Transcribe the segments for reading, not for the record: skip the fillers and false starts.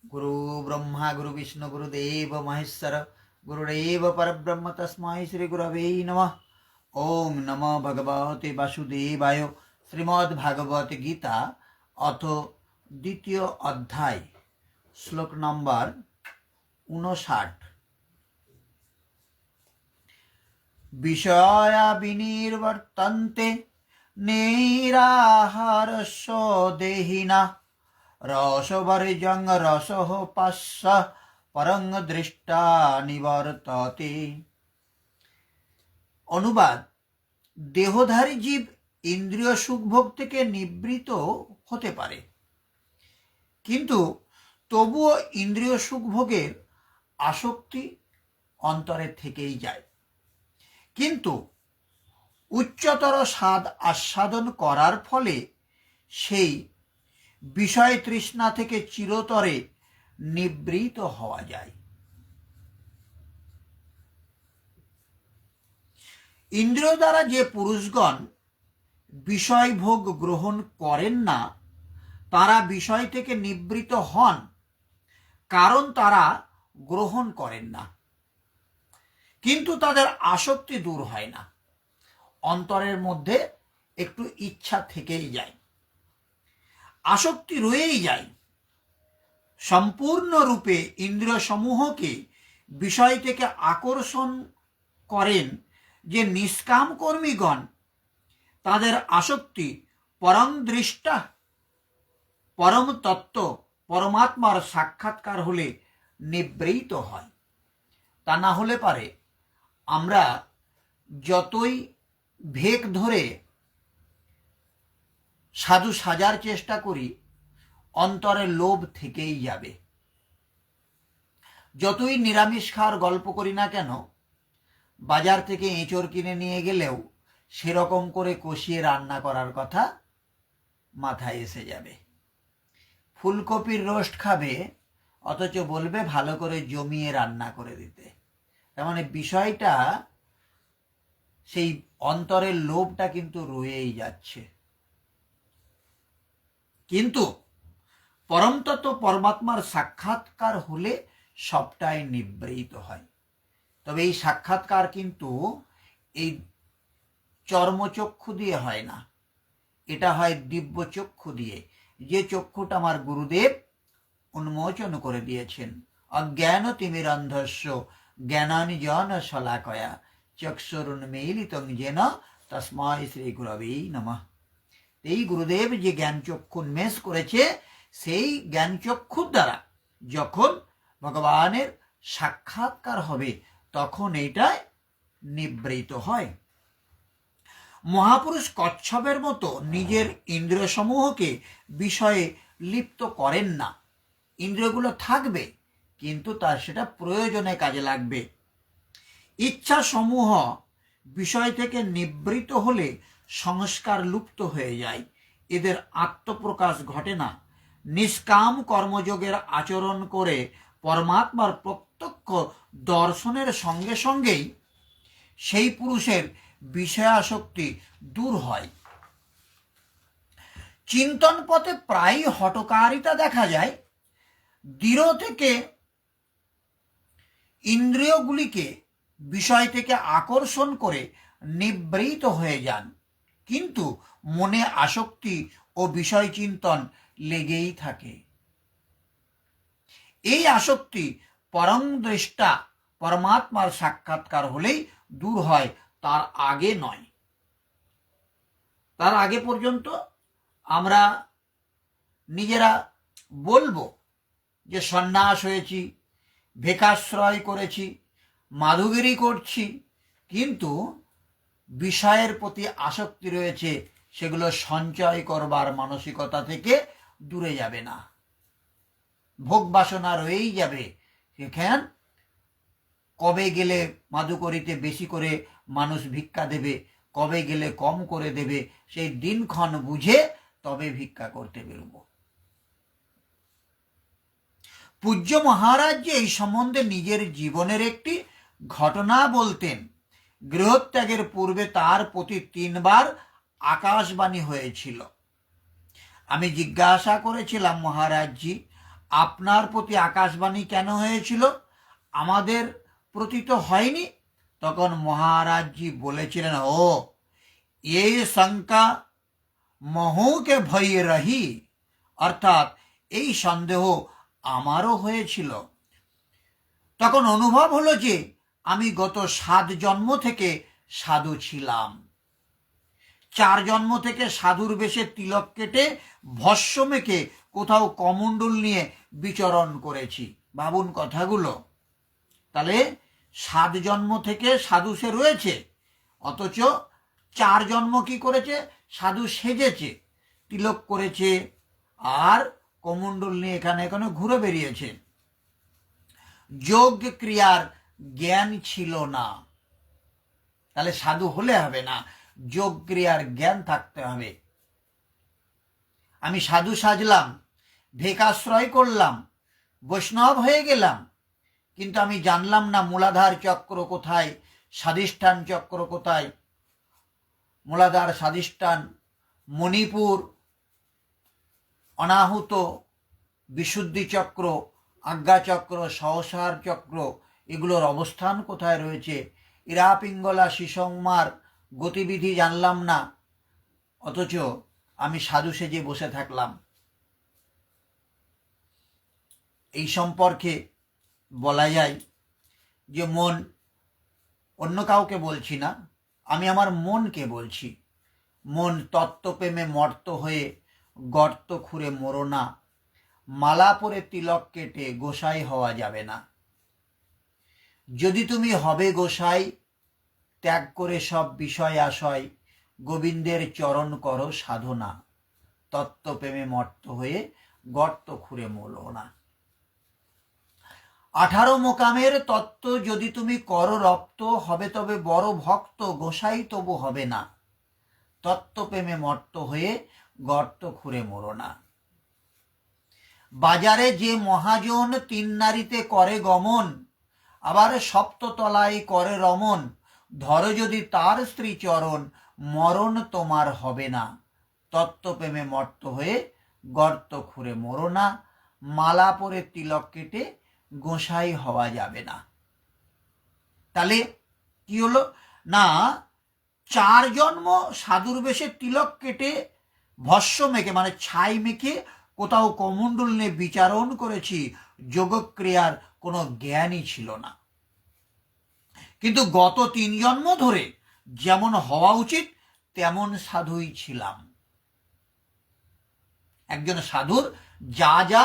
गुरु ब्रह्मा गुरु विष्णु गुरुदेव महेश्वर गुरुरेव परब्रह्म तस्मै श्री गुरवे नमः। ओम नमो भगवते वासुदेवाय। श्रीमद्भागवत गीता अथ द्वितीय अध्याय श्लोक नम्बर 59। विषया विनिर्वर्तन्ते निराहारस्य देहिना रसवर्जं रसः पश्य परं दृष्टा निवर्तते। অনুবাদ, দেহধারী জীব ইন্দ্রিয় সুখভোগ থেকে নিবৃত হতে পারে, কিন্তু তবুও ইন্দ্রিয় সুখভোগের আসক্তি অন্তরে থেকেই যায়। কিন্তু উচ্চতর স্বাদ আস্বাদন করার ফলে সেই বিষয় তৃষ্ণা থেকে চিরতরে নিবৃত হওয়া যায়। ইন্দ্রিয় দ্বারা যে পুরুষগণ বিষয় ভোগ গ্রহণ করেন না, তারা বিষয় থেকে নিবৃত হন, কারণ তারা গ্রহণ করেন না, কিন্তু তাদের আসক্তি দূর হয় না। অন্তরের মধ্যে একটু ইচ্ছা থেকেই যায়, আসক্তি রয়েই যায়। সম্পূর্ণরূপে ইন্দ্রিয় সমূহকে বিষয় থেকে আকর্ষণ করেন যে নিষ্কাম কর্মীগণ, তাদের আসক্তি পরম দৃষ্টা পরম তত্ত্ব পরমাত্মার সাক্ষাৎকার হলে নিবৃত হয়। তা না হলে পারে আমরা যতই ভেক ধরে সাধু সাজার চেষ্টা করি, অন্তরে লোভ থেকেই যাবে। যতই নিরামিষ খাওয়ার গল্প করি না কেন, বাজার থেকে এঁচড় কিনে নিয়ে গেলেও সেরকম করে কষিয়ে রান্না করার কথা মাথায় এসে যাবে। ফুলকপির রোস্ট খাবে, অথচ বলবে ভালো করে জমিয়ে রান্না করে দিতে। তার মানে বিষয়টা, সেই অন্তরের লোভটা কিন্তু রয়েই যাচ্ছে। কিন্তু পরমতত্ত্ব পরমাত্মার সাক্ষাৎকার হলে সবটাই নিবৃত হয়। তবে এই সাক্ষাৎকার কিন্তু এই চর্মচক্ষু দিয়ে হয় না, এটা হয় দিব্য চক্ষু দিয়ে, যে চক্ষুটা আমার গুরুদেব উন্মোচন করে দিয়েছেন। অজ্ঞান তিমিরন্ধস্য জ্ঞানাঞ্জন শলাকয়া চক্ষুরুন্মীলিতং যেন তস্मै শ্রী গুরবে নমঃ। এই গুরুদেব যে জ্ঞান চক্ষু উন্মেষ করেছে, সেই জ্ঞান চক্ষুর দ্বারা যখন ভগবানের সাক্ষাৎকার হবে, তখন এইটাই নিবৃত হয়। মহাপুরুষ কচ্ছপের মতো নিজের ইন্দ্রিয় সমূহকে বিষয়ে লিপ্ত করেন না। ইন্দ্রিয়গুলো থাকবে, কিন্তু তার সেটা প্রয়োজনে কাজে লাগবে। ইচ্ছা সমূহ বিষয় থেকে নিবৃত হলে সংস্কার লুপ্ত হয়ে যায়, এদের আত্মপ্রকাশ ঘটে না। নিষ্কাম কর্মযোগের আচরণ করে পরমাত্মার প্রত্যক্ষ দর্শনের সঙ্গে সঙ্গেই সেই পুরুষের বিষয়াসক্তি দূর হয়। চিন্তন পথে প্রায়ই হঠকারিতা দেখা যায়। দৃঢ় থেকে ইন্দ্রিয়গুলিকে বিষয় থেকে আকর্ষণ করে নিবৃত হয়ে যান, কিন্তু মনে আসক্তি ও বিষয় চিন্তন লেগেই থাকে। এই আসক্তি পরম দৃষ্টা পরমাত্মার সাক্ষাৎকার হলেই দূর হয়, তার আগে নয়। তার আগে পর্যন্ত আমরা নিজেরা বলবো যে সন্ন্যাস হয়েছি, ভিক্ষাশ্রয় করেছি, মাধুগিরি করছি, কিন্তু বিষয়ের প্রতি আসক্তি রয়েছে, সেগুলো সঞ্চয় করবার মানসিকতা থেকে দূরে যাবে না। ভোগ বাসনা রয়েই যাবে। সেখান কবে গেলে মাধুকরীতে বেশি করে মানুষ ভিক্ষা দেবে, কবে গেলে কম করে দেবে, সেই দিনক্ষণ বুঝে তবে ভিক্ষা করতে বেরোব। পূজ্য মহারাজ যে এই সম্বন্ধে নিজের জীবনের একটি ঘটনা বলতেন। গৃহত্যাগের পূর্বে তার প্রতি 3 বার আকাশবাণী হয়েছিল। আমি জিজ্ঞাসা করেছিলাম, মহারাজজি, আপনার প্রতি আকাশবাণী কেন হয়েছিল, আমাদের প্রতি তো হয়নি। তখন মহারাজজি বলেছিলেন, ও এই শঙ্কা মহুকে ভয় রহি, অর্থাৎ এই সন্দেহ আমারও হয়েছিল। তখন অনুভব হলো যে আমি গত 7 জন্ম থেকে সাধু ছিলাম। 4 জন্ম থেকে সাধুর বেশে তিলক কেটে ভস্য মেখে কোথাও কমণ্ডল নিয়ে বিচরণ করেছি। ভাবুন কথাগুলো। তাহলে 7 জন্ম থেকে সাধু সে রয়েছে, অথচ 4 জন্ম কি করেছে, সাধু সেজেছে, তিলক করেছে আর কমণ্ডল নিয়ে এখানে এখানে ঘুরে বেরিয়েছে। যোগ ক্রিয়ার জ্ঞান ছিল না। তাহলে সাধু হলে হবে না, যোগ ক্রিয়ার জ্ঞান থাকতে হবে। আমি সাধু সাজলাম, ভেকাশ্রয় করলাম, বৈষ্ণব হয়ে গেলাম, কিন্তু আমি জানলাম না মূলাধার চক্র কোথায়, স্বাধিষ্ঠান চক্র কোথায়। মূলাধার, স্বাধিষ্ঠান, মণিপুর, অনাহুত, বিশুদ্ধি চক্র, আজ্ঞাচক্র, সহসার চক্র, এগুলোর অবস্থান কোথায় রয়েছে। ইরা পিঙ্গলা শিসংমার গতিবিধি জানলাম না, অথচ আমি সাধু সেজে বসে থাকলাম। এই সম্পর্কে বলা যায় যে মন, অন্য কাউকে বলছি না, আমি আমার মনকে বলছি, মন তত্ত্বপ্রেমে মর্ত হয়ে গর্ত খুঁড়ে মরো না, মালা পরে তিলক কেটে গোসাই হওয়া যাবে না। যদি তুমি হবে গোসাই, ত্যাগ করে সব বিষয় আশয়, গোবিন্দের চরণ করো সাধনা, তত্ত্বপ্রেমে মর্ত হয়ে গর্ত খুঁড়ে মরো না। 18 মোকামের তত্ত্ব যদি তুমি করো রপ্ত, হবে তবে বড় ভক্ত, গোসাই তবু হবে না, তত্ত্বপ্রেমে মর্ত হয়ে গর্ত খুঁড়ে মরো না। বাজারে যে মহাজন 3 নারীতে করে গমন, আবার সপ্ততলায় করে রমন, ধরো যদি তার স্ত্রী চরণ, মরণ তোমার হবে না, তত্ত্বপ্রেমে মর্ত হয়ে গর্ত খুঁড়ে মরো না, মালা পরে তিলক কেটে গোসাই হওয়া যাবে না। তাহলে কি হলো না, 4 জন্ম সাধুর বেশে তিলক কেটে ভস্য মেখে মানে ছাই মেখে কোথাও কমণ্ডল নিয়ে বিচারণ করেছি, যোগক্রিয়ার কোনো জ্ঞানই ছিল না। কিন্তু গত 3 জন্ম ধরে যেমন হওয়া উচিত তেমন সাধুই ছিলাম। একজন সাধুর যা যা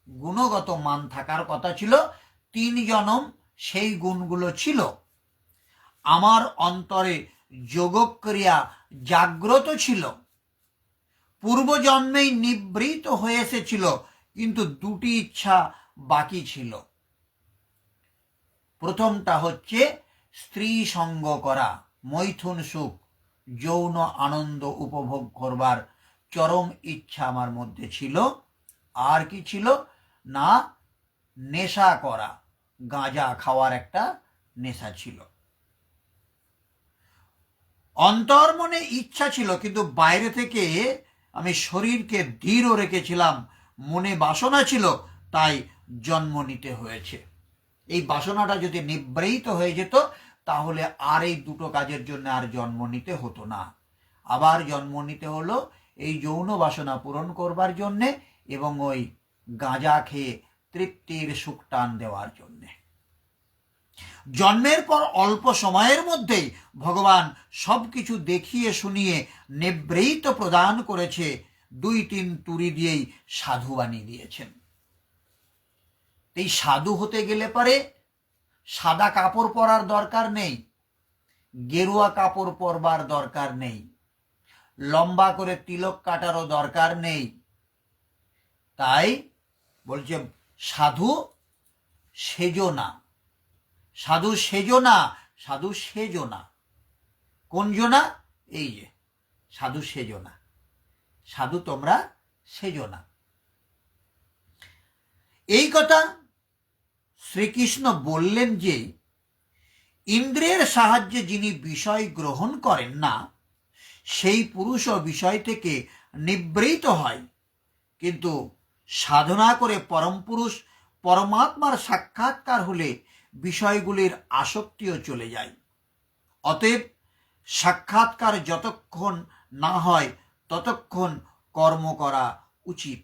গুণগত মান থাকার কথা ছিল, 3 জন্ম সেই গুণগুলো ছিল। আমার অন্তরে যোগক্রিয়া জাগ্রত ছিল, পূর্বজন্মেই নিবৃত হয়ে এসেছিল, কিন্তু 2টি ইচ্ছা বাকি ছিল। প্রথমটা হচ্ছে স্ত্রী সঙ্গ করা, মৈথুন সুখ, যৌন আনন্দ উপভোগ করবার চরম ইচ্ছা আমার মধ্যে ছিল। আর কি ছিল না, নেশা করা, গাঁজা খাওয়ার একটা নেশা ছিল। অন্তর্মনে ইচ্ছা ছিল, কিন্তু বাইরে থেকে আমি শরীরকে দৃঢ় রেখেছিলাম, মনে বাসনা ছিল, তাই জন্ম নিতে হয়েছে। এই বাসনাটা যদি নিবৃত হয়ে যেত তাহলে আর এই 2টো কাজের জন্য আর জন্ম নিতে হতো না। আবার জন্ম নিতে হলো এই যৌন বাসনা পূরণ করবার জন্যে এবং ওই গাঁজা খেয়ে তৃপ্তির সুখ টান দেওয়ার জন্যে। জন্মের পর অল্প সময়ের মধ্যেই ভগবান সবকিছু দেখিয়ে শুনিয়ে নিবৃত প্রদান করেছে, 2-3 তুরি দিয়েই সাধু বানিয়ে দিয়েছেন। এই সাধু হতে গেলে পরে সাদা কাপড় পরার দরকার নেই, গেরুয়া কাপড় পরবার দরকার নেই, লম্বা করে তিলক কাটারও দরকার নেই। তাই বলছে সাধু সেজো না, সাধু সেজো না, সাধু সেজো না। কোন জোনা? এই যে সাধু সেজো না, সাধু তোমরা সেজো না। এই কথা শ্রীকৃষ্ণ বললেন যে ইন্দ্রিয়ের সাহায্যে যিনি বিষয় গ্রহণ করেন না সেই পুরুষও বিষয় থেকে নিবৃত হয়, কিন্তু সাধনা করে পরম পুরুষ পরমাত্মার সাক্ষাৎকার হলে বিষয়গুলির আসক্তিও চলে যায়। অতএব সাক্ষাৎকার যতক্ষণ না হয় ততক্ষণ কর্ম করা উচিত।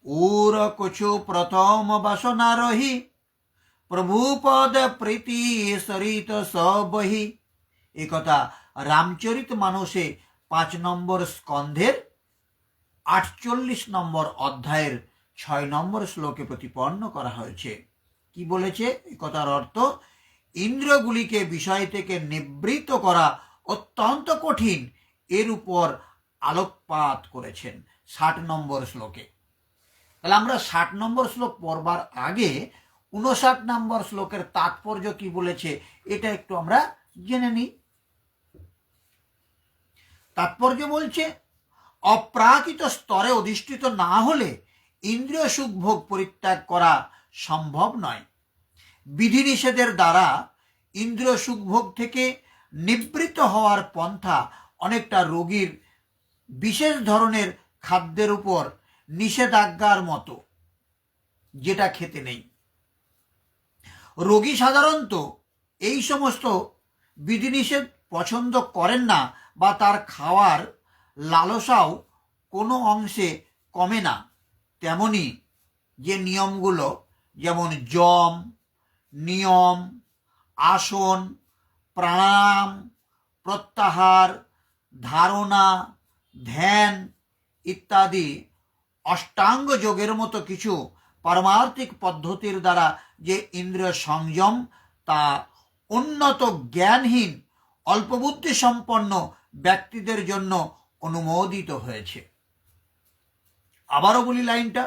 ওর কছু প্রথম বাসনা রহি প্রভুপদ প্রীতি সরিত সবহি। একথা রামচরিত মানসে 5 নম্বর স্কন্ধের 48 নম্বর অধ্যায়ের 6 নম্বর শ্লোকে প্রতিপন্ন করা হয়েছে। কি বলেছে? এই কথার অর্থ, ইন্দ্রিয়গুলিকে বিষয় থেকে নিবৃত্ত করা অত্যন্ত কঠিন, এর উপর আলোকপাত করেছেন 60 নম্বর শ্লোকে। তাহলে আমরা 60 নম্বর শ্লোক পড়বার আগে 59 নম্বর শ্লোকের তাৎপর্য কি বলেছে এটা একটু আমরা জেনে নিই। তাৎপর্য বলছে, অপ্রাকৃত স্তরে অধিষ্ঠিত না হলে ইন্দ্রিয় সুখ ভোগ পরিত্যাগ করা সম্ভব নয়। বিধিনিষেধের দ্বারা ইন্দ্রিয় সুখ ভোগ থেকে নিবৃত্ত হওয়ার পন্থা অনেকটা রোগীর বিশেষ ধরনের খাদ্যের উপর নিষেধাজ্ঞার মতো, যেটা খেতে নেই। রোগী সাধারণত এই সমস্ত বিধিনিষেধ পছন্দ করেন না, বা তার খাওয়ার লালসাও কোনো অংশে কমে না। তেমনি যে নিয়মগুলো, যেমন যম, নিয়ম, আসন, প্রাণায়াম, প্রত্যাহার, ধারণা, ধ্যান ইত্যাদি অষ্টাঙ্গ যোগের মতো কিছু পারমার্থিক পদ্ধতির দ্বারা যে ইন্দ্রিয় সংযম, তা উন্নত জ্ঞানহীন অল্পবুদ্ধি সম্পন্ন ব্যক্তিদের জন্য অনুমোদিত হয়েছে। আবারও বলি লাইনটা,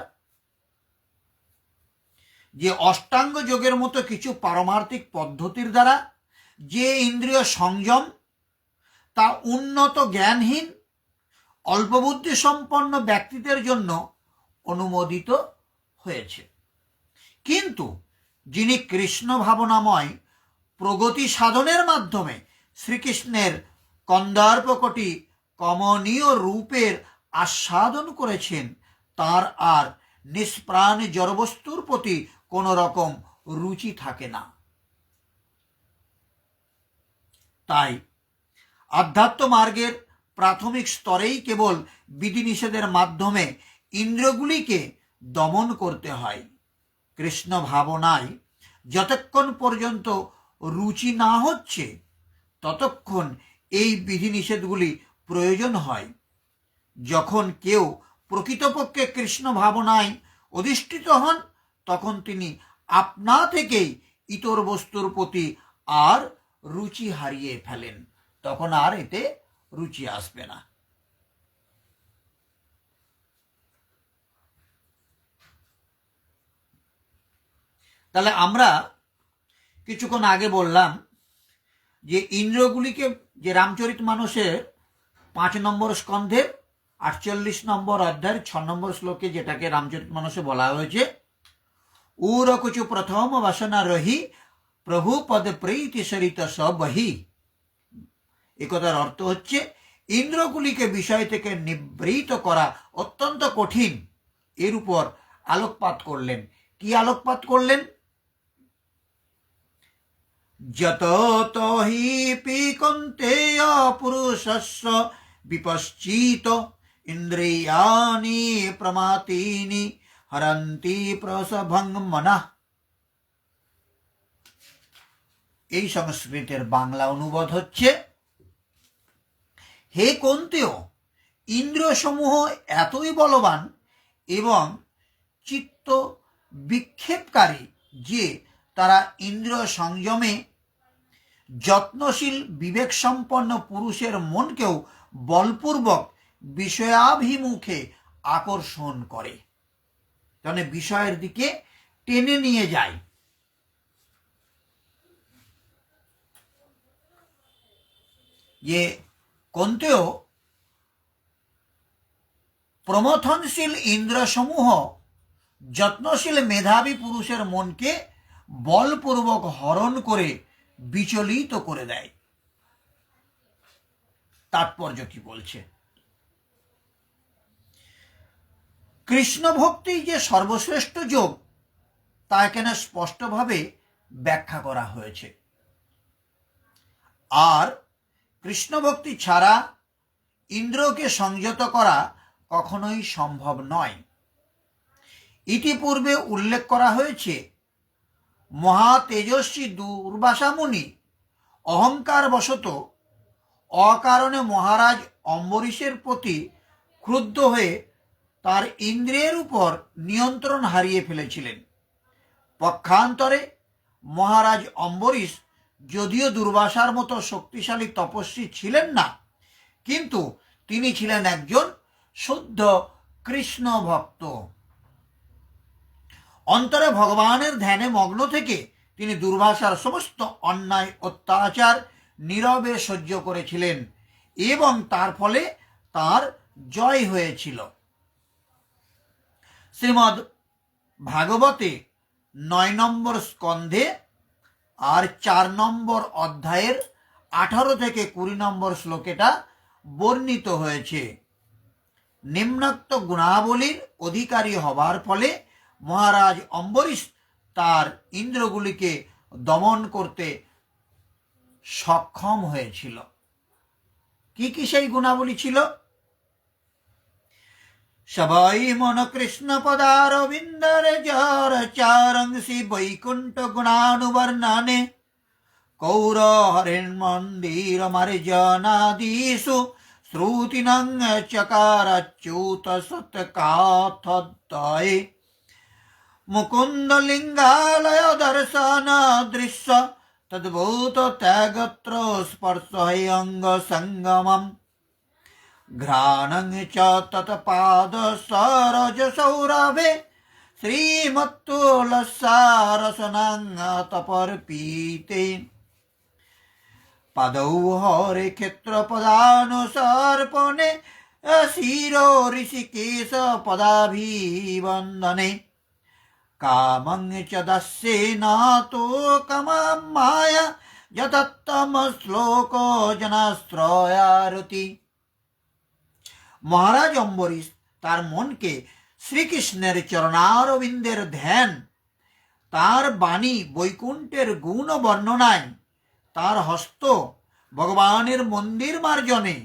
যে অষ্টাঙ্গ যোগের মতো কিছু পারমার্থিক পদ্ধতির দ্বারা যে ইন্দ্রিয় সংযম, তা উন্নত জ্ঞানহীন অল্পবুদ্ধি সম্পন্ন ব্যক্তিদের জন্য অনুমোদিত হয়েছে। কিন্তু যিনি কৃষ্ণ ভাবনাময় প্রগতি সাধনের মাধ্যমে শ্রীকৃষ্ণের কন্দর্পকটি কমনীয় রূপের আস্বাদন করেছেন, তার আর নিষ্প্রাণ জড়বস্তুর প্রতি কোন রকম রুচি থাকে না। তাই আধ্যাত্ম মার্গের প্রাথমিক স্তরেই কেবল বিধিনিষেধের মাধ্যমে ইন্দ্রিয়গুলিকে দমন করতে হয়। কৃষ্ণ ভাবনায় যতক্ষণ পর্যন্ত রুচি না হচ্ছে ততক্ষণ এই বিধিনিষেধগুলি প্রয়োজন হয়। যখন কেউ প্রকৃতপক্ষে কৃষ্ণ ভাবনায় অধিষ্ঠিত হন, তখন তিনি আপনা থেকেই ইতর বস্তুর প্রতি আর রুচি হারিয়ে ফেলেন, তখন আর এতে রুচি আসবে না। তাহলে আমরা কিছুক্ষণ আগে বললাম যে ইন্দ্রিয়গুলিকে, যে রামচরিত মানসের 5 নম্বর স্কন্ধের 48 নম্বর অধ্যায়ের 6 নম্বর শ্লোকে যেটাকে রামচরিত মানসে বলা হয়েছে, উর কুচু প্রথম বাসনা রহি প্রভু পদ প্রীতি সরিত সবহি। একথার অর্থ হচ্ছে, ইন্দ্রগুলিকে বিষয় থেকে নিবৃত করা অত্যন্ত কঠিন, এর উপর আলোকপাত করলেন। কি আলোকপাত করলেন? যত হি পিকন্তেয় পুরুষস্য বিপশ্চিত ইন্দ্রিয়ানি প্রমাতিনি হরন্তি প্রসভং মনঃ। এই সংস্কৃতের বাংলা অনুবাদ হচ্ছে, হে কন্তেয়, ইন্দ্রিয় সমূহ এতই বলবান এবং চিত্ত বিক্ষেপকারী যে তারা ইন্দ্রিয় সংযমে যত্নশীল বিবেক সম্পন্ন পুরুষের মনকেও বলপূর্বক বিষয়াভিমুখে আকর্ষণ করে, মানে বিষয়ের দিকে টেনে নিয়ে যায়। যে কন্তেয়, প্রমথনশীল ইন্দ্রসমূহ যত্নশীল মেধাবী পুরুষের মনকে বলপূর্বক হরণ করে বিচলিত করে দেয়। তাৎপর্য কি বলছে? কৃষ্ণ ভক্তি যে সর্বশ্রেষ্ঠ যোগ তা এখানে স্পষ্টভাবে ব্যাখ্যা করা হয়েছে। আর কৃষ্ণ ভক্তি ছাড়া ইন্দ্রকে সংযত করা কখনোই সম্ভব নয়। ইতিপূর্বে উল্লেখ করা হয়েছে, মহা তেজস্বী দুর্বাসা মুনি অহংকারবশত অকারণে মহারাজ অম্বরীশের প্রতি ক্রুদ্ধ হয়ে তার ইন্দ্রিয়ের উপর নিয়ন্ত্রণ হারিয়ে ফেলেছিলেন। পক্ষান্তরে মহারাজ অম্বরীশ যদিও দুর্বাসার মতো শক্তিশালী তপস্বী ছিলেন না, কিন্তু তিনি ছিলেন একজন শুদ্ধ কৃষ্ণ ভক্ত। অন্তরে ভগবানের ধ্যানে মগ্ন থেকে তিনি দুর্বাসার সমস্ত অন্যায় অত্যাচার নীরবে সহ্য করেছিলেন এবং তার ফলে তার জয় হয়েছিল। শ্রীমদ্ ভাগবতে 9 নম্বর স্কন্ধে আর 4 নম্বর অধ্যায়ের 18 থেকে 20 নম্বর শ্লোকেটা বর্ণিত হয়েছে। নিম্নোক্ত গুণাবলীর অধিকারী হবার ফলে মহারাজ অম্বরীশ তার ইন্দ্রগুলিকে দমন করতে সক্ষম হয়েছিল। কি কি সেই গুণাবলী ছিল? সবাই মন কৃষ্ণ পদারবিন্দর জর চারংসি বৈকুণ্ঠ গুণানুবর্ণনে কৌর হরিণ মন্দির মার্জনাদিষু শ্রুতিনং চকারচ্যুত সৎকাথদ্বয়ে মুকুন্দ লিঙ্গালয় দর্শন দৃশ্য তদ্ভূত ত্যাগত্র স্পর্শ অঙ্গ সঙ্গমম ঘ্রাণং চ তৎপাদ সরজ সৌরভে শ্রীমত্তুলসারসনং তপর্পীতে পদৌ হরে ক্ষেত্র পদানুসর্পণে শিরো ঋষিকেশ পদাভিবন্দনে কামং চ দস্যেনাতো কামাম মায়া যতত্তম শ্লোক জনাশ্রয়ারতি। মহারাজ অম্বরীশ তার মনকে শ্রীকৃষ্ণের চরণারবিন্দের ধ্যান, তার বাণী বৈকুণ্ঠের গুণ বর্ণনায়, তার হস্ত ভগবানের মন্দির মার্জনে,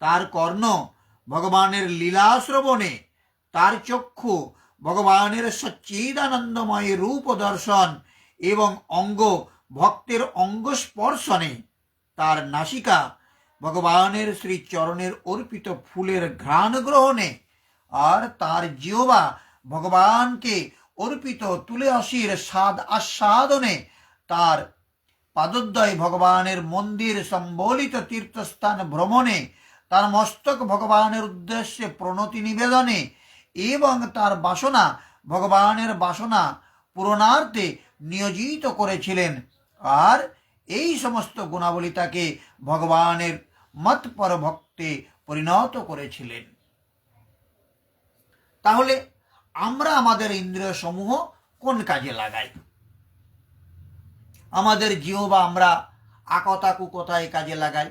তার কর্ণ ভগবানের লীলা শ্রবণে, তার চক্ষু ভগবানের সচ্চিদানন্দময় রূপ দর্শন এবং অঙ্গ ভক্তের অঙ্গ স্পর্শনে, তার নাসিকা ভগবানের শ্রীচরণের অর্পিত ফুলের ঘ্রাণ গ্রহণে, আর তার জিহ্বা ভগবানকে অর্পিত তুলসীর স্বাদ আস্বাদনে, তার পাদোদ্বয় ভগবানের মন্দির সম্বলিত তীর্থস্থান ভ্রমণে, তার মস্তক ভগবানের উদ্দেশ্যে প্রণতি নিবেদনে এবং তার বাসনা ভগবানের বাসনা পূরণার্থে নিয়োজিত করেছিলেন। আর এই সমস্ত গুণাবলী তাকে ভগবানের মতপর ভক্তে পরিণত করেছিলেন। তাহলে আমরা আমাদের ইন্দ্রিয় সমূহ কোন কাজে লাগাই? আমাদের জিহ্বা আমরা আকতা কুকতায় কাজে লাগাই,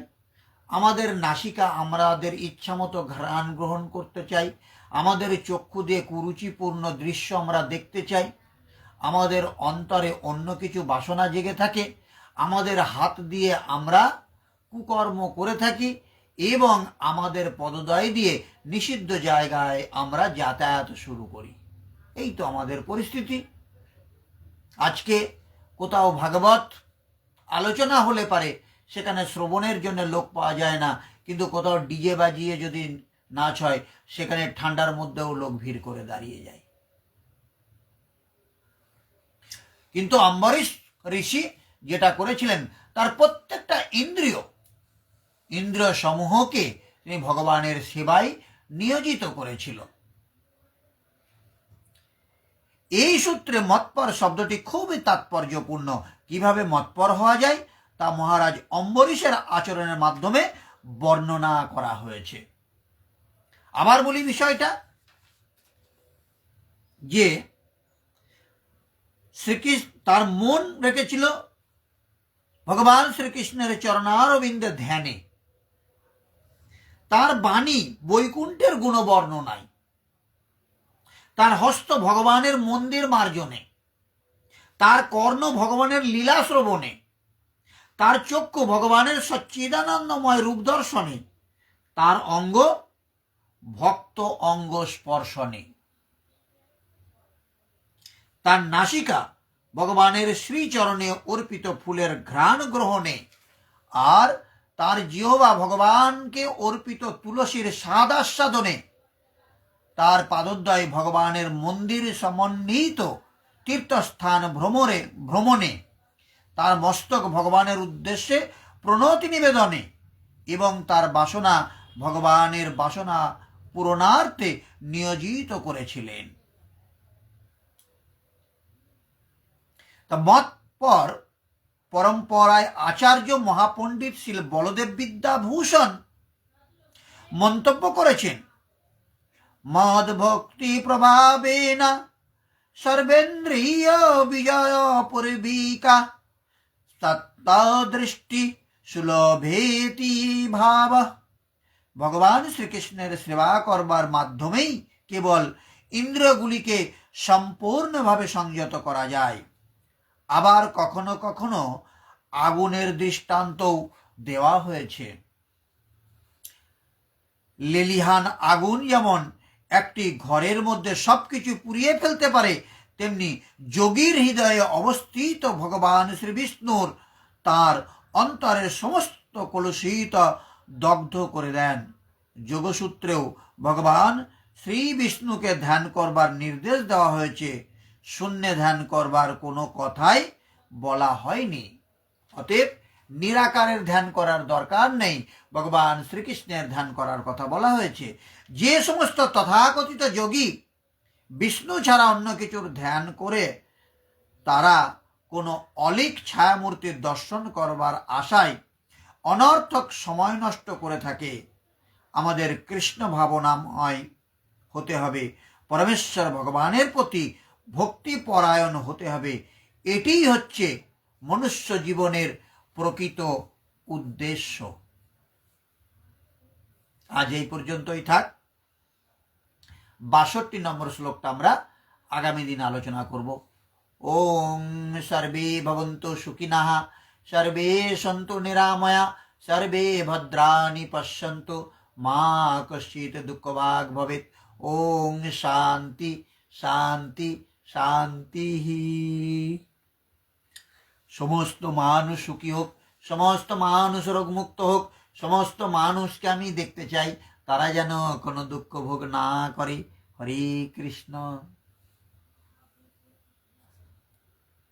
আমাদের নাসিকা আমাদের ইচ্ছামতো ঘ্রাণ গ্রহণ করতে চাই, আমাদের চক্ষু দিয়ে কুরুচিপূর্ণ দৃশ্য আমরা দেখতে চাই, আমাদের অন্তরে অন্য কিছু বাসনা জেগে থাকে, আমাদের হাত দিয়ে আমরা কুকর্ম করে থাকি এবং আমাদের পদদ্বয় দিয়ে নিষিদ্ধ জায়গায় আমরা যাতায়াত শুরু করি। এই তো আমাদের পরিস্থিতি। আজকে কোথাও ভাগবত আলোচনা হলে পারে সেখানে শ্রবণের জন্য লোক পাওয়া যায় না, কিন্তু কোথাও ডিজে বাজিয়ে যদি নাচ হয় সেখানে ঠান্ডার মধ্যেও লোক ভিড় করে দাঁড়িয়ে যায়। কিন্তু অম্বরীশ ঋষি যেটা করেছিলেন, তার প্রত্যেকটা ইন্দ্রিয় সমূহকে তিনি ভগবানের সেবায় নিয়োজিত করেছিল। এই সূত্রে মৎপর শব্দটি খুবই তাৎপর্যপূর্ণ। কিভাবে মৎপর হওয়া যায় তা মহারাজ অম্বরীশের আচরণের মাধ্যমে বর্ণনা করা হয়েছে। আবার বলি বিষয়টা, যে শ্রীকৃষ্ণ তার মন রেখেছিল ভগবান শ্রীকৃষ্ণের চরণারবিন্দে ধ্যানে, তার বাণী বৈকুণ্ঠের গুণ বর্ণনায়, তার হস্ত ভগবানের মন্দির মার্জনে, তার কর্ণ ভগবানের লীলা শ্রবণে, তার চক্ষু ভগবানের সচ্চিদানন্দময় রূপ দর্শনে, তার অঙ্গ ভক্ত অঙ্গ স্পর্শনে, তার নাসিকা ভগবানের শ্রীচরণে অর্পিত ফুলের ঘ্রাণ গ্রহণে, আর তার জিহ্বা ভগবানকে অর্পিত তুলসীর স্বাদ আস্বাদনে, তার পাদোদ্বয় ভগবানের মন্দির সমন্বিত তীর্থস্থান ভ্রমণে, তার মস্তক ভগবানের উদ্দেশ্যে প্রণতি নিবেদনে এবং তার বাসনা ভগবানের বাসনা পূরণার্থে নিয়োজিত করেছিলেন। তা মৎপর পরম্পরায় আচার্য মহাপণ্ডিত শ্রী বলদেব বিদ্যাভূষণ মন্তব্য করেছেন, মদ ভক্তি প্রভাবেন সর্বেন্দ্রিয় বিজয় পূর্বিকা তত্ত্বদৃষ্টি সুলভেতি ভাব। ভগবান শ্রীকৃষ্ণের সেবা করবার মাধ্যমেই কেবল ইন্দ্রিয়গুলিকে সম্পূর্ণভাবে সংযত করা যায়। আবার কখনো কখনো আগুনের দৃষ্টান্তও দেওয়া হয়েছে। লেলিহান আগুন যেমন একটি ঘরের মধ্যে সবকিছু পুড়িয়ে ফেলতে পারে, তেমনি যোগীর হৃদয়ে অবস্থিত ভগবান শ্রী বিষ্ণুর তার অন্তরের সমস্ত কলুষিত দগ্ধ করে দেন। যোগসূত্রেও ভগবান শ্রী বিষ্ণুকে ধ্যান করবার নির্দেশ দেওয়া হয়েছে, শূন্যে ধ্যান করবার কোনো কথাই বলা হয়নি। অতএব নিরাকারের ধ্যান করার দরকার নেই, ভগবান শ্রীকৃষ্ণের ধ্যান করার কথা বলা হয়েছে। যে সমস্ত তথাকথিত যোগী বিষ্ণু ছাড়া অন্য কিছুর ধ্যান করে তারা কোনো অলিক ছায়ামূর্তির দর্শন করবার আশায় অনর্থক সময় নষ্ট করে থাকে, আমাদের কৃষ্ণ ভাবনাময় হতে হবে, পরমেশ্বর ভগবানের প্রতি ভক্তিপরায়ণ হতে হবে। এটিই হচ্ছে মনুষ্য জীবনের প্রকৃত উদ্দেশ্য। আজ এই পর্যন্তই থাক। 62 নম্বর শ্লোকটা আমরা আগামী দিন আলোচনা করব। ওম সর্বে ভবন্তু সুখিনঃ, সর্বে সন্তু নিরাময়া, সর্বে ভদ্রাণি পশ্যন্তু, মা কশ্চিৎ দুঃখভাগ্ ভবেৎ। ওম শান্তি শান্তি শান্তি। সমস্ত মানুষ সুখী হোক, সমস্ত মানুষ রোগমুক্ত হোক, সমস্ত মানুষকে আমি দেখতে চাই তারা যেন কোনো দুঃখ ভোগ না করে। হরে কৃষ্ণ।